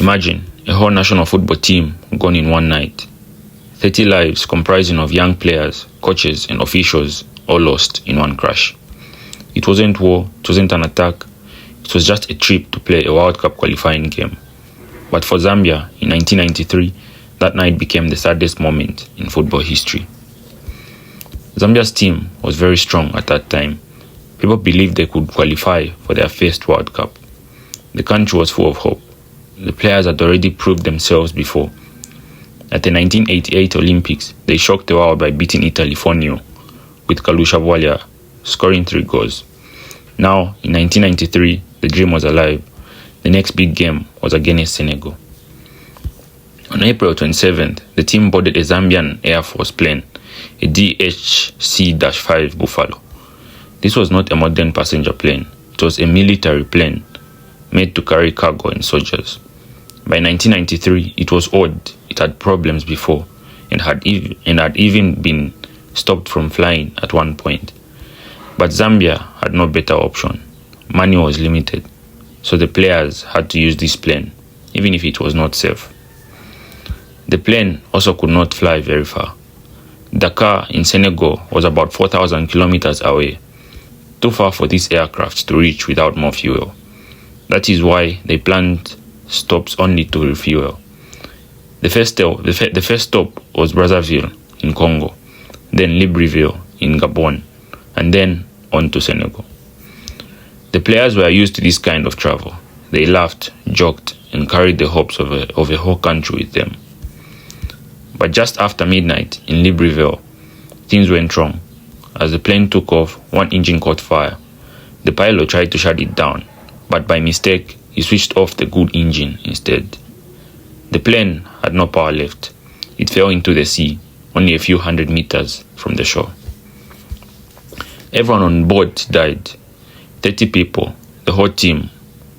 Imagine a whole national football team gone in one night. 30 lives comprising of young players, coaches and officials all lost in one crash. It wasn't war, it wasn't an attack, it was just a trip to play a World Cup qualifying game. But for Zambia in 1993, that night became the saddest moment in football history. Zambia's team was very strong at that time. People believed they could qualify for their first World Cup. The country was full of hope. The players had already proved themselves before. At the 1988 Olympics, they shocked the world by beating Italy 4-0, with Kalusha scoring 3 goals. Now, in 1993, the dream was alive. The next big game was against Senegal. On April 27th, the team boarded a Zambian Air Force plane, a DHC-5 Buffalo. This was not a modern passenger plane. It was a military plane made to carry cargo and soldiers. By 1993, it was old. It had problems before and had even been stopped from flying at one point. But Zambia had no better option. Money was limited, so the players had to use this plane, even if it was not safe. The plane also could not fly very far. Dakar in Senegal was about 4,000 kilometers away, too far for these aircraft to reach without more fuel. That is why they planned stops only to refuel. The first stop was Brazzaville in Congo, then Libreville in Gabon, and then on to Senegal. The players were used to this kind of travel. They laughed, joked, and carried the hopes of a whole country with them. But just after midnight in Libreville, things went wrong. As the plane took off, one engine caught fire. The pilot tried to shut it down, but by mistake, he switched off the good engine instead. The plane had no power left. It fell into the sea, only a few hundred meters from the shore. Everyone on board died. 30 people, the whole team,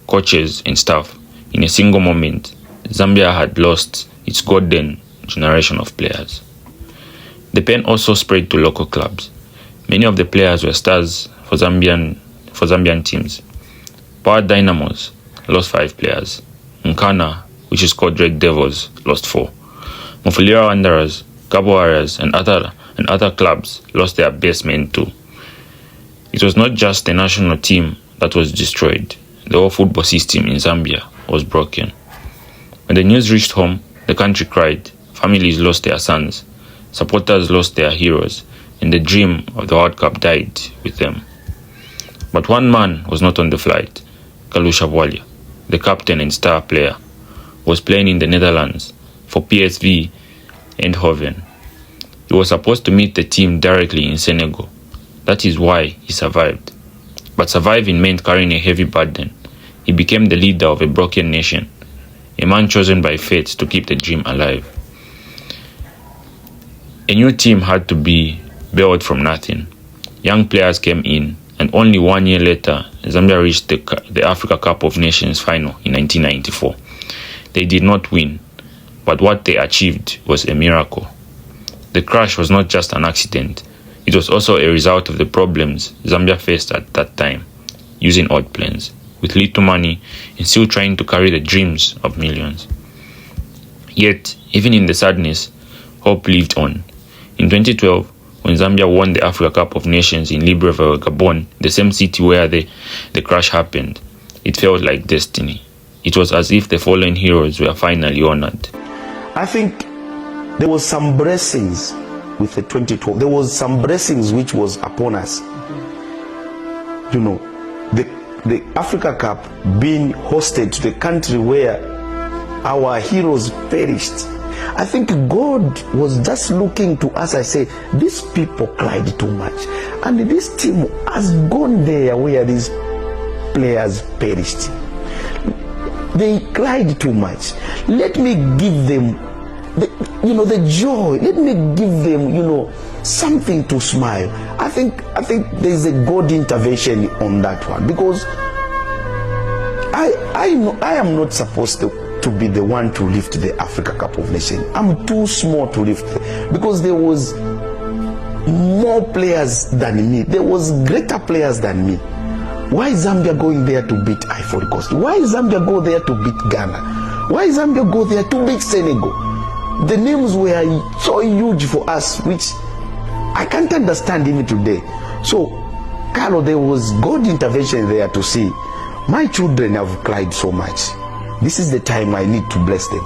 coaches and staff. In a single moment, Zambia had lost its golden generation of players. The pain also spread to local clubs. Many of the players were stars for Zambian teams. Power Dynamos lost 5 players. Nkana, which is called Red Devils, lost 4. Mufulira Wanderers, Cabo Warriors, and other clubs lost their best men too. It was not just the national team that was destroyed. The whole football system in Zambia was broken. When the news reached home, the country cried. Families lost their sons. Supporters lost their heroes. And the dream of the World Cup died with them. But one man was not on the flight. Kalusha, the captain and star player, was playing in the Netherlands for PSV Eindhoven. He was supposed to meet the team directly in Senegal. That is why he survived. But surviving meant carrying a heavy burden. He became the leader of a broken nation, a man chosen by fate to keep the dream alive. A new team had to be built from nothing. Young players came in, and only 1 year later, Zambia reached the Africa Cup of Nations final in 1994. They did not win, but what they achieved was a miracle. The crash was not just an accident. It was also a result of the problems Zambia faced at that time, using old planes, with little money, and still trying to carry the dreams of millions. Yet, even in the sadness, hope lived on. In 2012, when Zambia won the Africa Cup of Nations in Libreville, Gabon, the same city where the crash happened, it felt like destiny. It was as if the fallen heroes were finally honored. I think there was some blessings with the 2012. There was some blessings which was upon us. You know, the Africa Cup being hosted to the country where our heroes perished. I think God was just looking to us. I say, these people cried too much, and this team has gone there where these players perished. They cried too much. Let me give them the joy. Let me give them, something to smile. I think there's a God intervention on that one, because I am not supposed to be the one to lift the Africa Cup of Nations. I'm too small to lift, because there was more players than me. There was greater players than me. Why is Zambia going there to beat Ivory Coast? Why is Zambia go there to beat Ghana? Why Zambia go there to beat Senegal? The names were so huge for us, which I can't understand even today. So, Carlo, there was God intervention there to see my children have cried so much. This is the time I need to bless them.